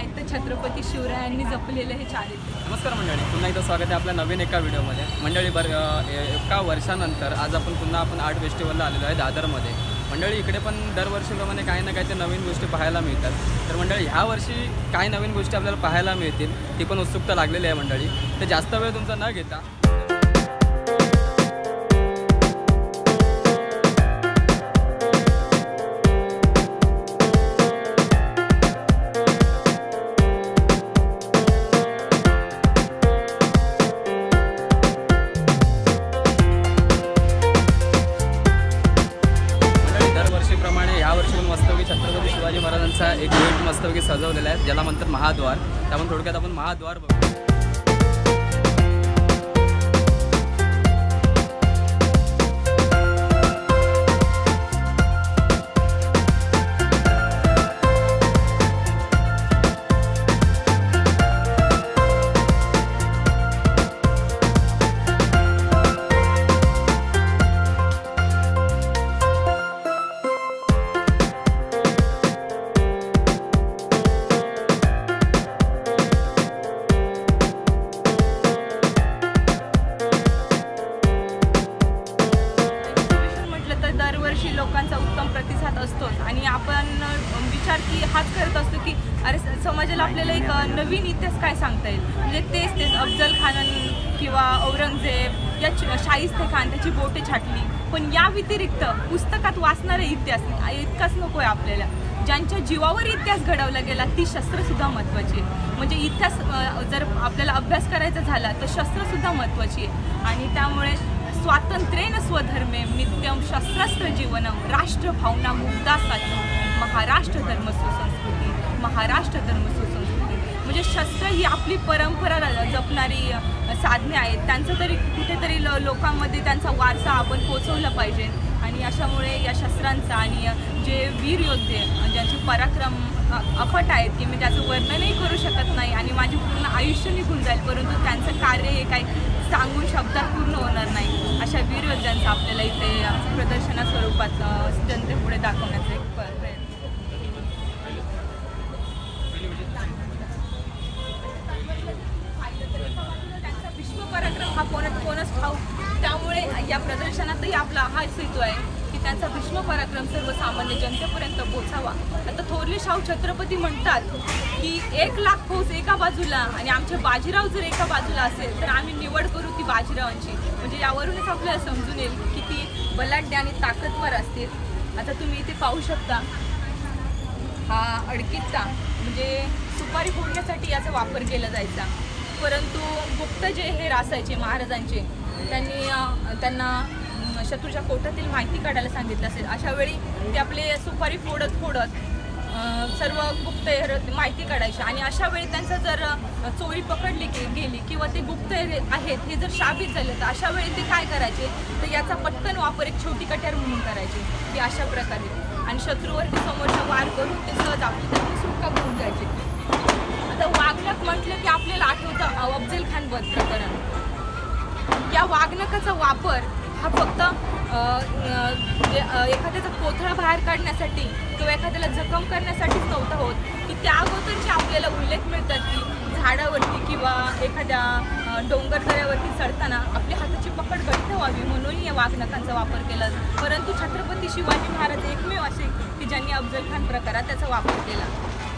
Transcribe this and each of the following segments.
आहेत तर छत्रपती शिवरायांनी जपलेलं हे चारित्र्य. नमस्कार मंडळी, पुन्हा एकदा स्वागत आहे आपल्या नवीन एका व्हिडिओमध्ये. मंडळी एका वर्षानंतर आज पुन्हा आपण आर्ट फेस्टिवलला आलेलो आहे दादरमध्ये. मंडळी इकडे पण दरवर्षीप्रमाणे काही ना काही ते नवीन गोष्टी पाहायला मिळतात. तर मंडळी ह्या वर्षी काय नवीन गोष्टी आपल्याला पाहायला मिळतील ती पण उत्सुकता लागलेली आहे मंडळी. तर जास्त वेळ तुमचा न घेता छत्रपती शिवाजी महाराजांचा एक गेट मस्तपैकी सजवलेला आहे ज्याला म्हणतात महाद्वार. त्यामुळे थोडक्यात आपण महाद्वार बघू. लोकांचा उत्तम प्रतिसाद असतोच आणि आपण विचार की हाच करत असतो की अरे समाजाला आपल्याला एक नवीन इतिहास काय सांगता येईल. म्हणजे तेच अफजल खान किंवा औरंगजेब या शाहिस्ते खान त्याची बोटे छाटली. पण या व्यतिरिक्त पुस्तकात वाचणारे इतिहास इतकाच नको आहे आपल्याला. ज्यांच्या जीवावर इतिहास घडवला गेला ती शस्त्रसुद्धा महत्त्वाची आहे. म्हणजे इतिहास जर आपल्याला अभ्यास करायचा झाला तर शस्त्रसुद्धा महत्त्वाची आहे. आणि त्यामुळे स्वातंत्र्येन स्वधर्मे नित्यम शस्त्रास्त्र जीवनम राष्ट्रभावना मुग्धासाठी महाराष्ट्र धर्म सुसंस्कृती महाराष्ट्र धर्म सुसंस्कृती. म्हणजे शस्त्र ही आपली परंपरा जपणारी साधने आहेत. त्यांचं तरी कुठेतरी लोकांमध्ये त्यांचा वारसा आपण पोचवला पाहिजे. आणि अशामुळे या शस्त्रांचा आणि जे वीर योद्धे ज्यांचे पराक्रम अफट आहेत की मी त्याचं वर्णनही करू शकत नाही आणि माझे पूर्ण आयुष्य निघून जाईल परंतु त्यांचं कार्य हे काही सांगून शब्दात पूर्ण होणार नाही. अशा वीर योद्ध्यांचं आपल्याला इथे प्रदर्शना स्वरूपात जनतेपुढे दाखवण्याचा एक प्रयत्न. त्यांचा विश्वपराक्रम हा कोणच ठाऊ. त्यामुळे या प्रदर्शनातही आपला हाच हेतू आहे की त्यांचा भीष्मपराक्रम सर्वसामान्य जनतेपर्यंत पोचावा. आता थोरले शाहू छत्रपती म्हणतात की 1,00,000 फौज एका बाजूला आणि आमचे बाजीराव जर एका बाजूला असेल तर आम्ही निवड करू ती बाजीरावांची. म्हणजे यावरूनच आपल्याला समजून येईल किती बलाढ्य आणि ताकदवर असतील. आता तुम्ही इथे पाहू शकता हा अडकित्ता म्हणजे सुपारी फोडण्यासाठी याचा वापर केला जायचा. परंतु गुप्त जे हे असायचे महाराजांचे त्यांना शत्रूच्या कोटातील माहिती काढायला सांगितलं असेल. अशा वेळी ते आपले सुपारी फोडत सर्व गुप्त माहिती काढायची. आणि अशा वेळी त्यांचं जर चोरी पकडली गेली किंवा ते गुप्त आहेत हे जर साबित झाले तर अशा वेळी ते काय करायचे तर याचा पटकन वापर एक छोटी कट्यार म्हणून करायचे की अशा प्रकारे. आणि शत्रूवर ते समोरचा वार करून ते सहज आपली त्यांनी सुटका करून जायचे. आता वाघनख म्हटलं की आपल्याला आठवतं अफजल खान वध प्रकरण. या वाघनखाचा वापर हा फक्त एखाद्याचा कोथळा बाहेर काढण्यासाठी किंवा एखाद्याला जखम करण्यासाठीच नव्हता होत की त्या अगोदरचे आपल्याला उल्लेख मिळतात की झाडावरती किंवा एखाद्या डोंगर दऱ्यावरती चढताना आपल्या हाताची पकड घट्ट व्हावी म्हणून या वाघनखांचा वापर केला. परंतु छत्रपती शिवाजी महाराज एकमेव असे की ज्यांनी अफजल खान प्रकारात त्याचा वापर केला.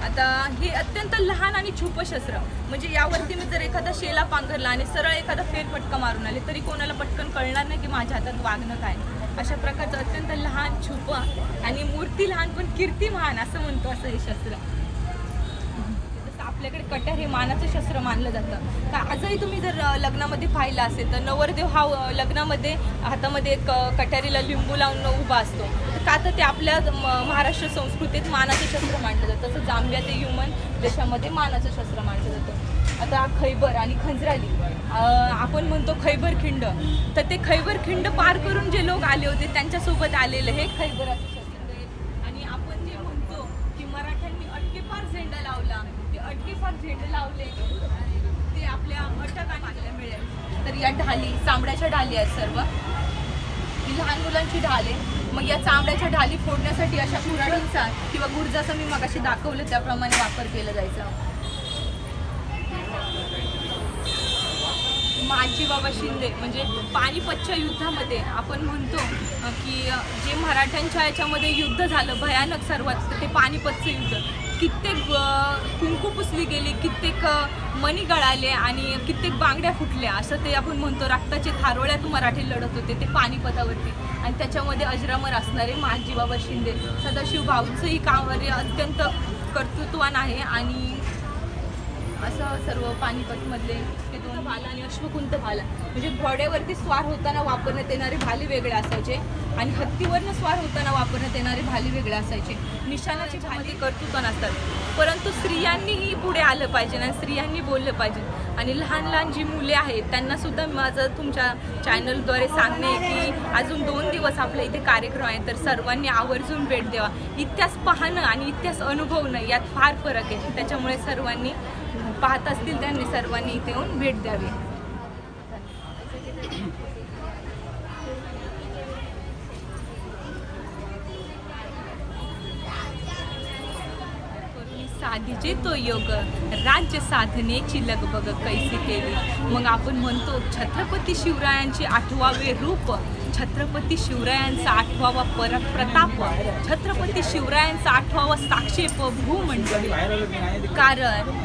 आता हे अत्यंत लहान आणि छुप शस्त्र म्हणजे यावरती मी जर एखादा शेला पांघरला आणि सरळ एखादा फेरफटका मारून आले तरी कोणाला पटकन कळणार नाही की माझ्या हातात वाघनख आहे. अशा प्रकारचं अत्यंत लहान छुप आणि मूर्ती लहान पण कीर्ती महान असं म्हणतो असं हे शस्त्र. आपल्याकडे कट्यार हे मानाचं शस्त्र मानलं जातं. का आजही तुम्ही जर लग्नामध्ये पाहिलं असेल तर नवरदेव हा लग्नामध्ये हातामध्ये एक कट्यारीला लिंबू लावून उभा असतो. का तर ते आपल्या महाराष्ट्र संस्कृतीत मानाचं शस्त्र मानलं जातं. तसं जांबिया ते ह्युमन देशामध्ये मानाचं शस्त्र मानलं जातं. आता खैबर आणि खंजराली आपण म्हणतो खैबर खिंड तर ते खैबर खिंड पार करून जे लोक आले होते त्यांच्यासोबत आलेलं हे खैबराचं शस्त्र आहे. आणि आपण जे म्हणतो की मराठ्यांनी अटकेपार झेंडा लावला ते अटकेपार झेंडे लावले ते आपल्या अटकांना मिळेल. तर या ढाली चांबड्याच्या ढाली आहेत सर्व. ही लहान मुलांची ढाल आहे. मग या चांबड्याच्या ढाली फोडण्यासाठी अशा कुऱ्हाडींचा किंवा गुर्जाचा मी मगाशी दाखवलं त्याप्रमाणे वापर केला जायचा. महाजी बाबा शिंदे म्हणजे पानिपतच्या युद्धामध्ये आपण म्हणतो की जे मराठ्यांच्या याच्यामध्ये युद्ध झालं भयानक सर्वात, ते पानिपतचं युद्ध. कित्येक कुंकू पुसली गेली, कित्येक मणी गळाले आणि कित्येक बांगड्या फुटल्या, असं ते आपण म्हणतो. रक्ताचे थारोळ्यात मराठी लढत होते ते पानिपतावरती, आणि त्याच्यामध्ये अजरामर असणारे महाजी बाबा शिंदे. सदाशिव भाऊंचंही कार्य अत्यंत कर्तृत्वान आहे. आणि असं सर्व पानिपतमधले ते 2 भाला आणि अश्वकुंत भाला म्हणजे घोड्यावरती स्वार होताना वापरण्यात येणारे भाले वेगळे असायचे आणि हत्तीवरनं स्वार होताना वापरण्यात येणारे भाले वेगळे असायचे. निशाणाचे भाले कर्तृत्वान असतात, परंतु स्त्रियांनीही पुढे आलं पाहिजे आणि स्त्रियांनी बोललं पाहिजे. आणि लहान लहान जी मुले आहेत त्यांनासुद्धा माझं तुमच्या चॅनलद्वारे सांगणे की अजून 2 दिवस आपल्या इथे कार्यक्रम आहे, तर सर्वांनी आवर्जून भेट द्यावा. इतिहास पाहणं आणि इतिहास अनुभवणं यात फार फरक आहे. त्याच्यामुळे सर्वांनी पाहत असतील त्यांनी सर्वांनी इथे येऊन भेट द्यावी. साधीचे तो योग राज्य साधनेची लगबग कैसी केली. मग आपण म्हणतो छत्रपती शिवरायांचे 8वे रूप, छत्रपती शिवरायांचा 8वा प्रताप, छत्रपती शिवरायांचा 8वा साक्षेप भूमंडळी. कारण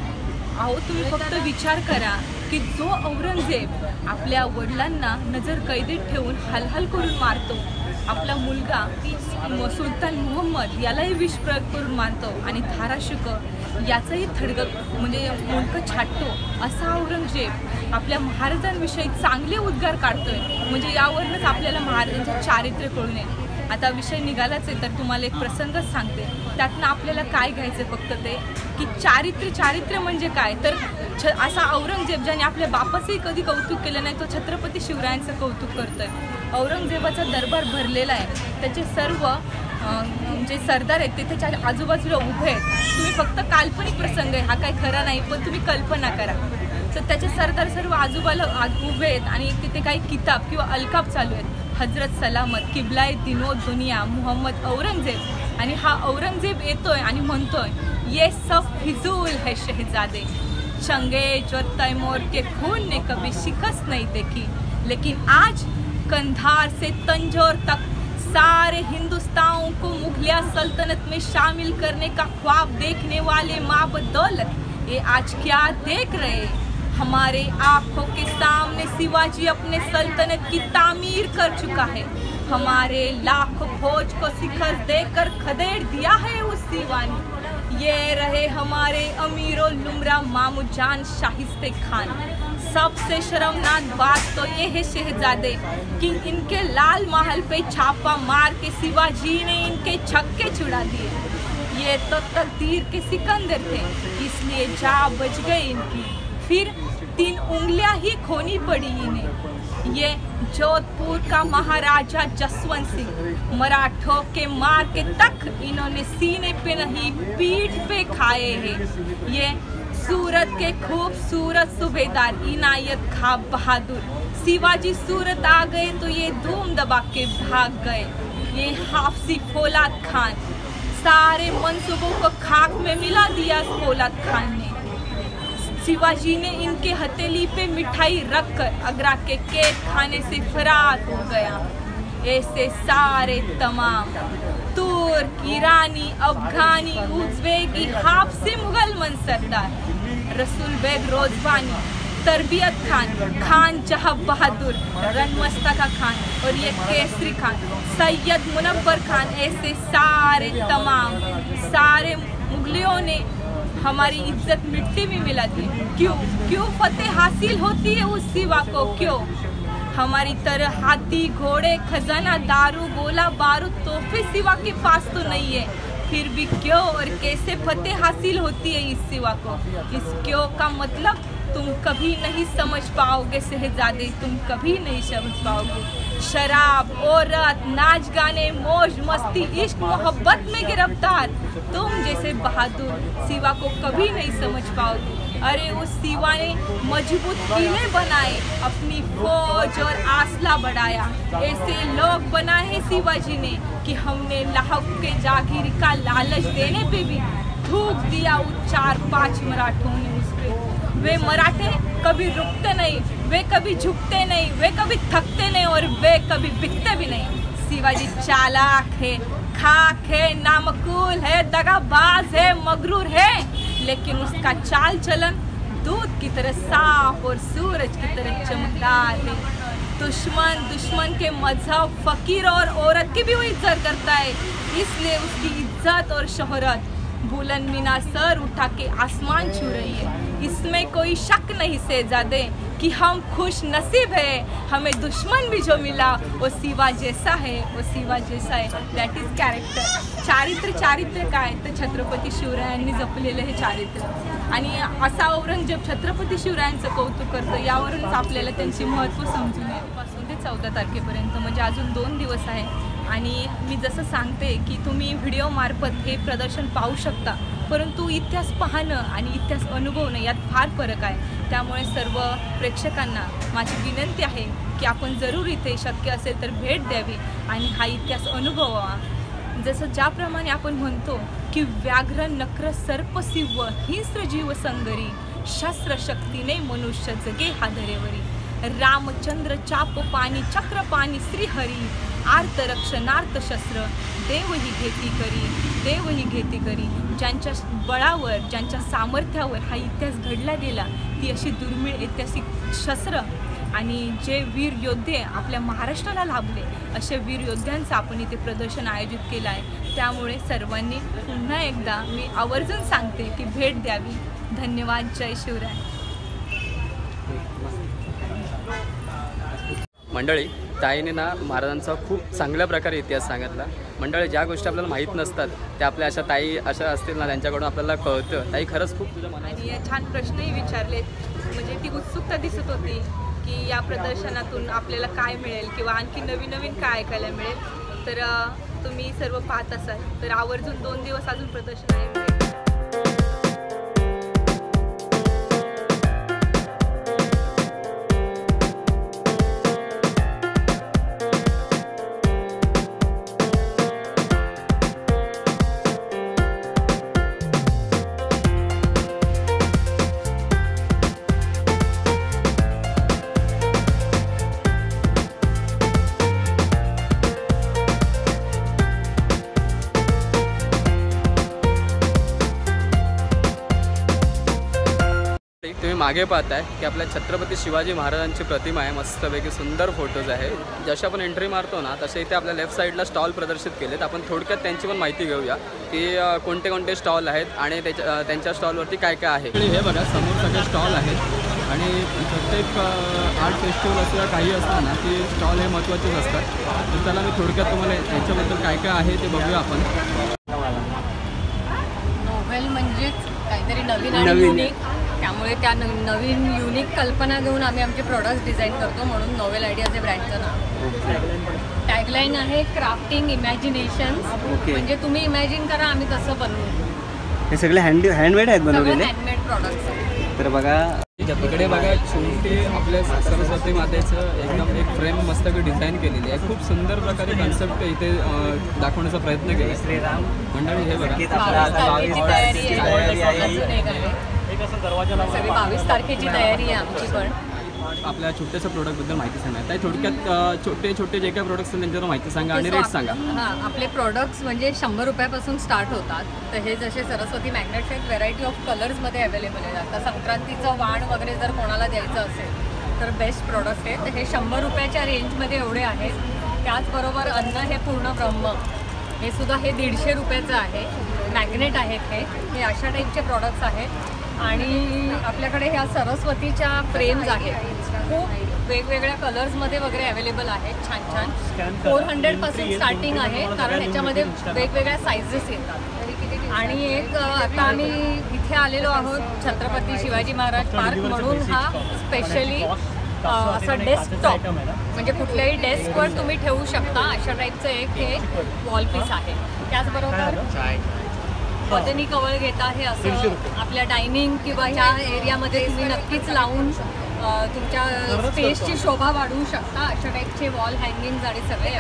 अहो तुम्ही फक्त विचार करा की जो औरंगजेब आपल्या वडिलांना नजर कैदेत ठेवून हलहल करून मारतो, आपला मुलगा सुलतान मोहम्मद यालाही विष प्रयोग करून मारतो आणि धाराशिक याचाही थडग म्हणजे मुलकं छाटतो, असा औरंगजेब आपल्या महाराजांविषयी चांगले उद्गार काढतोय. म्हणजे यावरूनच आपल्याला महाराजांचे चारित्र्य कळून येईल. आता विषय निघालाच आहे तर तुम्हाला एक प्रसंगच सांगते. त्यातनं आपल्याला काय घ्यायचं फक्त ते की चारित्र्य म्हणजे काय. तर असा औरंगजेब ज्याने आपल्या बापाचंही कधी कौतुक केलं नाही, तो छत्रपती शिवरायांचं कौतुक करतोय. औरंगजेबाचा दरबार भरलेला आहे, त्याचे सर्व जे सरदार आहेत ते त्याच्या आजूबाजूला उभे आहेत. तुम्ही फक्त काल्पनिक प्रसंग आहे, हा काही खरा नाही, पण तुम्ही कल्पना करा. तर त्याचे सरदार सर्व आजूबाजूला उभे आहेत आणि तिथे काही किताब किंवा अलकाब चालू आहेत. हजरत सलामत, किबलाए दिनो दुनिया, मोहम्मद औरंगजेब. आणि हा औरंगजेब येतोय आणि म्हणतोय ये सब फिजूल है शहजादे, चंगेज और तैमूर के खून ने कभी शिकस्त नहीं देखी, लेकिन आज कंधार से तंजौर तक सारे हिंदुस्तानों को मुगलिया सल्तनत में शामिल करने का ख्वाब देखने वाले माँ बदौलत ये आज क्या देख रहे. हमारे आँखों के सामने शिवाजी अपने सल्तनत की तामीर कर चुका है. हमारे लाखों फौज को शिखर देकर खदेड़ दिया है उस दीवानी. ये रहे हमारे अमीरो लुमरा मामूजान शाहिस्ते खान. सबसे शर्मनाक बात तो ये है शहजादे कि इनके लाल महल पे छापा मार के शिवाजी ने इनके छक्के छुड़ा दिए. ये तो तकदीर के सिकंदर थे, इसलिए जा बच गई इनकी. फिर 3 उंगलियां ही खोनी पड़ी इन्हें. ये जोधपुर का महाराजा जसवंत सिंह, मराठों के मार के तक इन्होंने सीने पे नहीं पीठ पे खाए हैं. ये सूरत के खूबसूरत सूबेदार इनायत खां बहादुर, शिवाजी सूरत आ गए तो ये धूम दबा के भाग गए. ये हाफसी फौलाद खान, सारे मंसूबों को खाक में मिला दिया फौलाद खान ने. शिवाजी ने इनके हथेली पे मिठाई रखकर आगरा के कैद खाने से फरार हो गया. ऐसे सारे तमाम तुर्क, ईरानी, अफगानी, उज़्बेकी, हाफसी मुगल सरदार, रसूल बेग रोजवानी, तरबियत खान, खान जहाँ बहादुर, रणमस्तका खान और ये केसरी खान, सैयद मुनव्वर खान, ऐसे सारे तमाम सारे मुगलियों ने हमारी इज्जत मिट्टी में मिला दी. क्यों फतेह हासिल होती है उस सिवा को? क्यों हमारी तरह हाथी, घोड़े, खजाना, दारू, गोला बारूद, तोहफे सिवा के पास तो नहीं है. फिर भी क्यों और कैसे फतेह हासिल होती है इस सिवा को? इस क्यों का मतलब तुम कभी नहीं समझ पाओगे शहजादे, तुम कभी नहीं समझ पाओगे. शराब, औरत, नाच गाने, मौज मस्ती, इश्क मोहब्बत में गिरफ्तार तुम जैसे बहादुर सिवा को कभी नहीं समझ पाओगे. अरे उस सिवा ने मजबूत किले बनाए, अपनी फौज और आसला बढ़ाया. ऐसे लोग बनाए हैं शिवाजी ने कि हमने लाहौक के जागीर का लालच देने पे भी थूक दिया उस 4-5 मराठों ने उस पे. वे मराठे कभी रुकते नहीं, वे कभी झुकते नहीं, वे कभी थकते नहीं और वे कभी बिकते भी नहीं। शिवाजी चालाक है, खाक है, नामकूल है, दगाबाज है, मगरूर है, लेकिन उसका चाल चलन दूध की तरह साफ और सूरज की तरह चमकदार है। दुश्मन के मजहब, फकीर और औरत की भी वो इज्जत करता है, इसलिए उसकी इज्जत और शोहरत बुलंद मीना सर उठा के आसमान छू रही है। इसमें कोई शक नहीं शहजादे कि हम खुश नसीब है, हमें दुश्मन भी जो मिला वो शिवा जैसा है, वो शिवा जैसा है। That is character. चारित्र्य काय तर छत्रपती शिवरायांनी जपलेलं हे चारित्र्य, आणि असा औरंगजेब छत्रपती शिवरायांचं कौतुक करतो, यावरूनच आपल्याला त्यांची महत्त्व समजून येईल। पासून ते 14 तारखेपर्यंत म्हणजे अजून 2 दिवस आहे। आणि मी जसं सांगते की तुम्ही व्हिडिओमार्फत हे प्रदर्शन पाहू शकता, परंतु इतिहास पाहणं आणि इतिहास अनुभवणं यात फार फरक आहे। त्यामुळे सर्व प्रेक्षकांना माझी विनंती आहे की आपण जरूर इथे शक्य असेल तर भेट द्यावी आणि हा इतिहास अनुभवावा। जसं ज्याप्रमाणे आपण म्हणतो की व्याघ्र नक्र सर्प सिंह हिंस्र जीव संगरी, शस्त्र शक्तीने मनुष्य जगे हादरेवरी। रामचंद्र चाप पाणी चक्र पाणी श्रीहरी, आर्त रक्षणार्थ शस्त्र देवही घेती करी। ज्यांच्या बळावर, ज्यांच्या सामर्थ्यावर हा इतिहास घडला गेला, ती अशी दुर्मिळ ऐतिहासिक शस्त्र आणि जे वीर योद्धे आपल्या महाराष्ट्राला लाभले, अशा वीर योद्ध्यांचं आपण इथे प्रदर्शन आयोजित केलं आहे। त्यामुळे सर्वांनी पुन्हा एकदा मी आवर्जून सांगते की भेट द्यावी। धन्यवाद। जय शिवराय। मंडळी, ताईने ना महाराजांचा खूप चांगल्या प्रकारे इतिहास सांगितला। मंडळी, ज्या गोष्टी आपल्याला माहीत नसतात त्या आपल्या अशा ताई अशा असतील ना, त्यांच्याकडून आपल्याला कळतं। ताई खरंच खूप तुझ्या मनात आणि छान प्रश्नही विचारलेत, म्हणजे ती उत्सुकता दिसत होती की या प्रदर्शनातून आपल्याला काय मिळेल किंवा आणखी नवीन काय ऐकायला मिळेल। तर तुम्ही सर्व पाहत असाल तर आवर्जून 2 दिवस अजून प्रदर्शन आहे। तुम्ही मागे पाहताय की आपल्या छत्रपती शिवाजी महाराजांची प्रतिमा आहे, मस्तपैकी सुंदर फोटोज आहे। जसे आपण एंट्री मारतो ना, तसे इथे आपल्या लेफ्ट साईडला स्टॉल प्रदर्शित केलेत। आपण थोडक्यात त्यांची पण माहिती घेऊया की कोणते स्टॉल आहेत आणि त्यांच्या स्टॉलवरती काय आहे। हे बघा, समोर सगळे स्टॉल आहेत आणि प्रत्येक आर्ट फेस्टिवल असं काही असतं ना, की स्टॉल हे महत्त्वाचेच असतात। तर त्याला मी थोडक्यात तुम्हाला याच्याबद्दल काय आहे ते बघूया आपण। नोव्हेल म्हणजेच काहीतरी नवीन आणि युनिक, त्यामुळे त्या नवीन युनिक कल्पना घेऊन आम्ही आमचे प्रोडक्ट्स डिझाईन करतो, म्हणून नोव्हेल आयडियाचे ब्रँडचं नाव। टॅगलाईन आहे क्राफ्टिंग इमॅजिनेशन्स, म्हणजे तुम्ही इमॅजिन करा आम्ही तसं बनवू। हे सगळे हँडमेड आहेत बनवलेले, हँडमेड प्रोडक्ट्स। तर बघा इकडे बघा, छोटे आपल्या सरस्वती मातेचं एकदम एक फ्रेम मस्तपैकी डिझाईन केलेली आहे। खूप सुंदर प्रकारे कन्सेप्ट इथे दाखवण्याचा प्रयत्न केला श्रीराम मंडळी। हे बघा, 22 तारखेची तयारी आहे आमची। पण आपल्या छोट्याशा प्रोडक्टबद्दल माहिती सांगा ताई, थोडक्यात छोटे जे काही प्रोडक्ट्स आहेत त्यांच्यावर माहिती सांगा आणि रेट सांगा। हां, आपले प्रोडक्ट्स म्हणजे 100 रुपयापासून स्टार्ट होतात। तर हे जसे सरस्वती मॅग्नेट्स आहेत, व्हेरायटी ऑफ कलर्समध्ये अवेलेबल आहे। आता संक्रांतीचं वाण वगैरे जर कोणाला द्यायचं असेल तर बेस्ट प्रोडक्ट आहे। तर हे 100 रुपयाच्या रेंजमध्ये एवढे आहेत। त्याचबरोबर अन्न हे पूर्ण ब्रह्म, हे सुद्धा हे 150 रुपयाचं आहे। मॅग्नेट आहेत हे अशा टाईपचे प्रॉडक्ट्स आहेत। आणि आपल्याकडे ह्या सरस्वतीच्या फ्रेम्स आहेत, खूप वेगवेगळ्या कलर्समध्ये वगैरे अवेलेबल आहेत। छान 400पासून स्टार्टिंग आहे, कारण ह्याच्यामध्ये वेगवेगळ्या साईजेस येतात। आणि एक आता आम्ही इथे आलेलो आहोत छत्रपती शिवाजी महाराज पार्क म्हणून, हा स्पेशली असं डेस्कटॉप, म्हणजे कुठल्याही डेस्कवर तुम्ही ठेवू शकता अशा टाईपचं एक हे वॉलपीस आहे। त्याचबरोबर बदनी कवळ घेता, हे असं आपल्या डायनिंग किंवा ह्या एरियामध्ये तुम्ही नक्कीच लावून तुमच्या स्पेसची शोभा वाढवू शकता. अशा टाईपचे वॉल हँगिंग आणि सगळे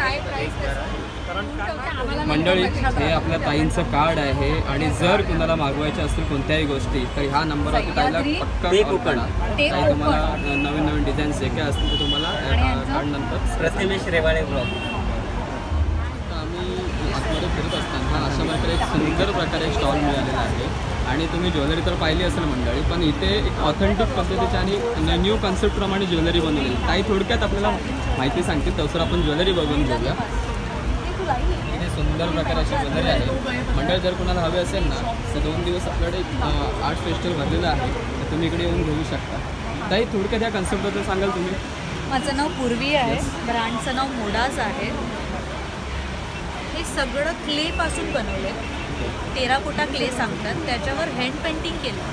मंडळी हे आपल्या ताईंचं कार्ड आहे आणि जर कुणाला मागवायचे असतील कोणत्याही गोष्टी तर ह्या नंबरवरती ताईला पक्का कॉल करा. ताई तुम्हाला नवीन नवीन डिझाईन्स जे काय असतील ते तुम्हाला कार्ड नंतर प्रथमेश रेवाळे ब्लॉग. आम्ही आतमध्ये फिरत असताना अशा प्रकारे एक सुंदर प्रकारे स्टॉल मिळालेला आहे आणि तुम्ही ज्वेलरी तर पाहिली असेल मंडळी, पण इथे एक ऑथेंटिक पद्धतीची आणि न्यू कन्सेप्टप्रमाणे ज्वेलरी बनवलेली. ताई थोडक्यात आपल्याला माहिती सांगतील, तसं आपण ज्वेलरी बघून घेऊया. इथे सुंदर प्रकारे अशी ज्वेलरी आहे. मंडळी जर कोणाला हवे असेल ना तर 2 दिवस आपल्याकडे आर्ट फेस्टिवल भरलेलं आहे, तर तुम्ही इकडे येऊन घेऊ शकता. ताई थोडक्यात या कन्सेप्टबद्दल सांगाल तुम्ही? माझं नाव पूर्वी आहे, ब्रँडचं नाव मोडाज आहे. हे सगळं क्लेपासून बनवले, टेराकोटा क्ले सांगतात, त्याच्यावर हँड पेंटिंग केलं.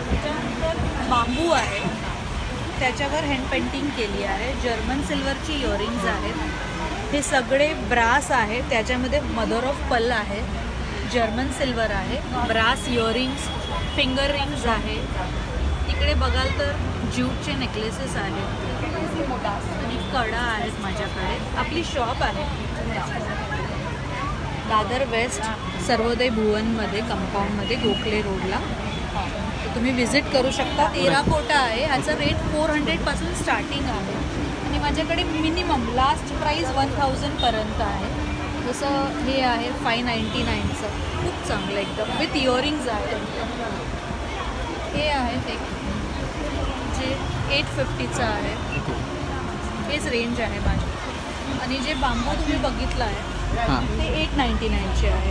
त्याच्यानंतर बांबू आहे, त्याच्यावर हँड पेंटिंग केली आहे. जर्मन सिल्वरची इयरिंग्ज आहेत. हे सगळे ब्रास आहे, त्याच्यामध्ये मदर ऑफ पल आहे, जर्मन सिल्वर आहे, ब्रास इयरिंग्स, फिंगर रिंग्स आहे. इकडे बघाल तर ज्यूटचे नेकलेसेस आहेत आणि कडा आहेत माझ्याकडे. आपली शॉप आहे दादर वेस्ट सर्वोदय भुवनमध्ये कंपाऊंडमध्ये गोखले रोडला. तर तुम्ही विजिट करू शकता. टेराकोटा आहे, ह्याचा रेट 400पासून स्टार्टिंग आहे आणि माझ्याकडे मिनिमम लास्ट प्राईस 1000पर्यंत आहे. जसं हे आहे 599चं, खूप चांगलं एकदम विथ इयरिंग्ज आहे. हे आहेत एक जे 850चं आहे. हेच रेंज आहे माझी. आणि जे बांबू तुम्ही बघितलं आहे ते 899चे आहे.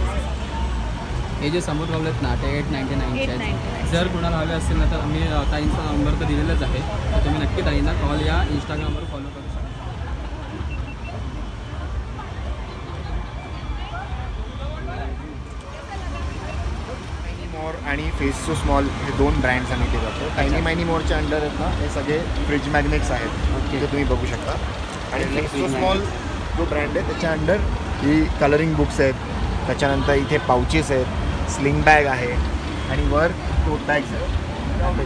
हे जे समोर लावलेत ना ते 899चे आहेत. 899. जर कुणाला हवे असतील ना तर आम्ही ताईंचा नंबर तर दिलेलाच आहे, तर तुम्ही नक्की ताईंना कॉल या इंस्टाग्रामवर फॉलो करू शकता. मोर आणि फेस टू स्मॉल हे 2 ब्रँड्स आम्ही ते करतो. टायनी मायनी मोरच्या अंडर आहेत ना, हे सगळे फ्रिज मॅग्नेट्स आहेत, जे तुम्ही बघू शकता. आणि फेस टू स्मॉल जो ब्रँड आहे त्याच्या अंडर ही कलरिंग बुक्स आहेत, त्याच्यानंतर इथे पाउचेस आहेत, स्लिंग बॅग आहे आणि वर टोट बॅग्स आहेत,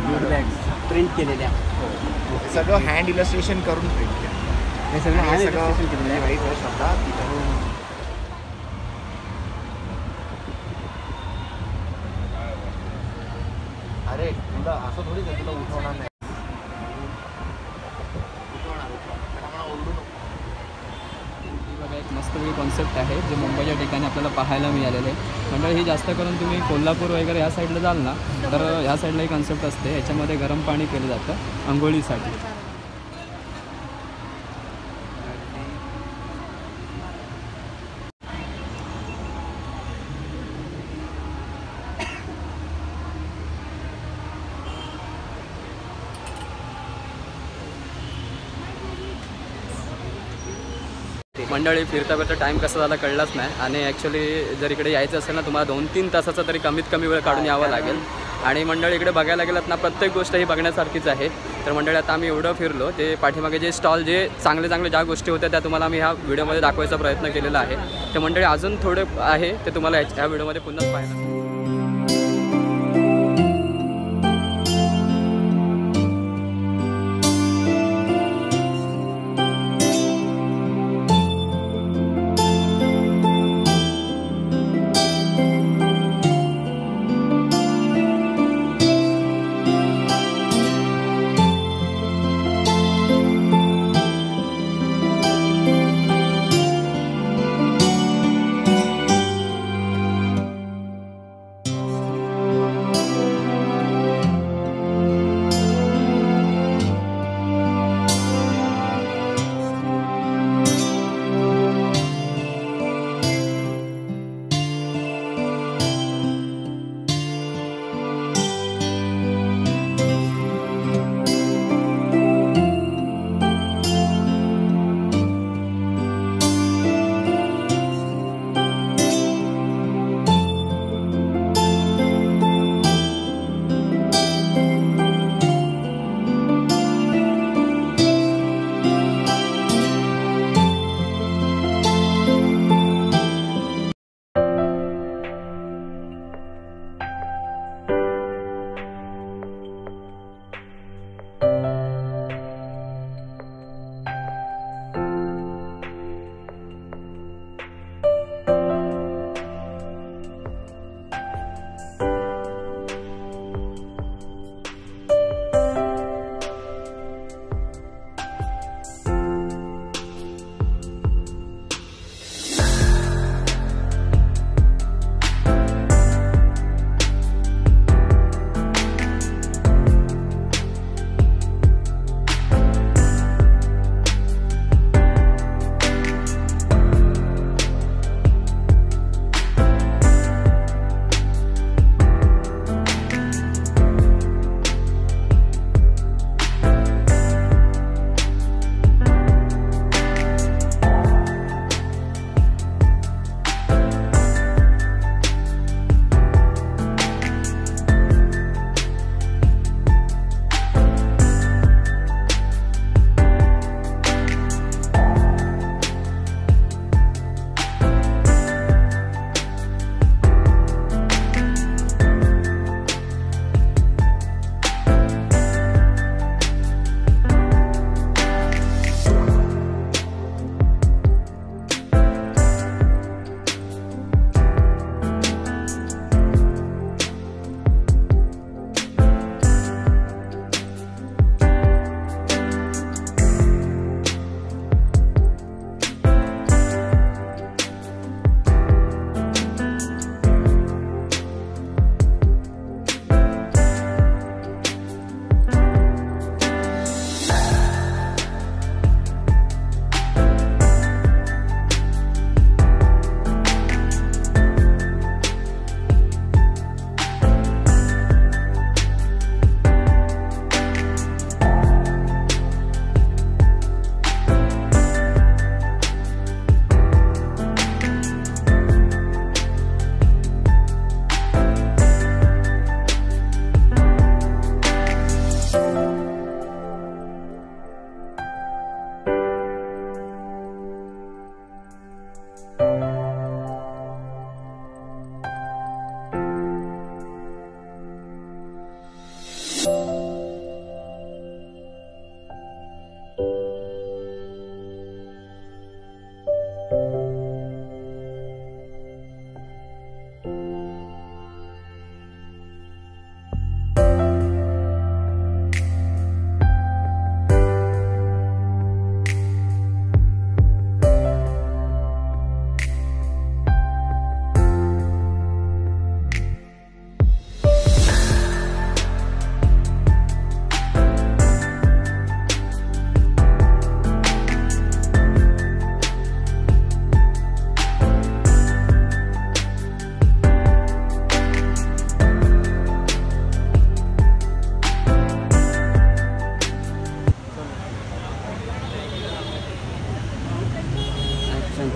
ज्यूट बॅग्स प्रिंट केलेल्या. हे सगळं हँड इलस्ट्रेशन करून प्रिंट केलं. हे सगळं हे सगळं वाईट शब्दात अरे तुला असं थोडी तुला उठवणार नाही. बघा एक मस्तपैकी कॉन्सेप्ट आहे जे मुंबईच्या ठिकाणी आपल्याला पाहायला मिळालेलं आहे. म्हणजे ही जास्त करून तुम्ही कोल्हापूर वगैरे ह्या साईडला जाल ना तर ह्या साईडला ही कॉन्सेप्ट असते. ह्याच्यामध्ये गरम पाणी केलं जातं अंघोळीसाठी. मंडळी फिरता फिरता टाईम कसा झाला कळलाच नाही आणि ॲक्च्युली जर इकडे यायचं असेल ना तुम्हाला 2-3 तासाचा तरी कमीत कमी वेळ काढून यावं लागेल. आणि मंडळी इकडे बघायला गेलात ना प्रत्येक गोष्ट ही बघण्यासारखीच आहे. तर मंडळी आता आम्ही एवढं फिरलो ते पाठीमागे जे स्टॉल जे चांगले ज्या गोष्टी होत्या त्या तुम्हाला आम्ही ह्या व्हिडिओमध्ये दाखवायचा प्रयत्न केलेला आहे. ते मंडळी अजून थोडे आहे ते तुम्हाला ह्या व्हिडिओमध्ये पुन्हा पाहायला.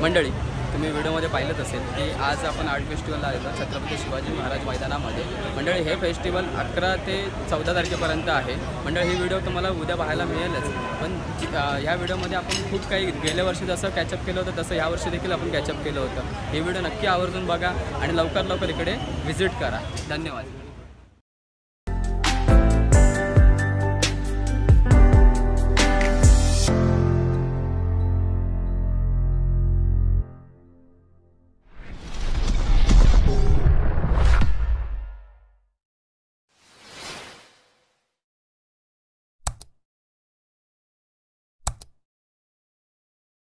मंडळी, तुम्ही व्हिडिओमध्ये पाहिलंच असेल की आज आपण आर्ट फेस्टिवलला आलेलो छत्रपती शिवाजी महाराज मैदानामध्ये. मंडळी, हे फेस्टिवल 11 ते 14 तारखेपर्यंत आहे. मंडळी, ही व्हिडिओ तुम्हाला उद्या पाहायला मिळेलच, पण ह्या व्हिडिओमध्ये आपण खूप काही गेल्या वर्षी जसं कॅचअप केलं होतं तसं यावर्षी देखील आपण कॅचअप केलं होतं. ही व्हिडिओ नक्की आवर्जून बघा आणि लवकर इकडे व्हिजिट करा. धन्यवाद.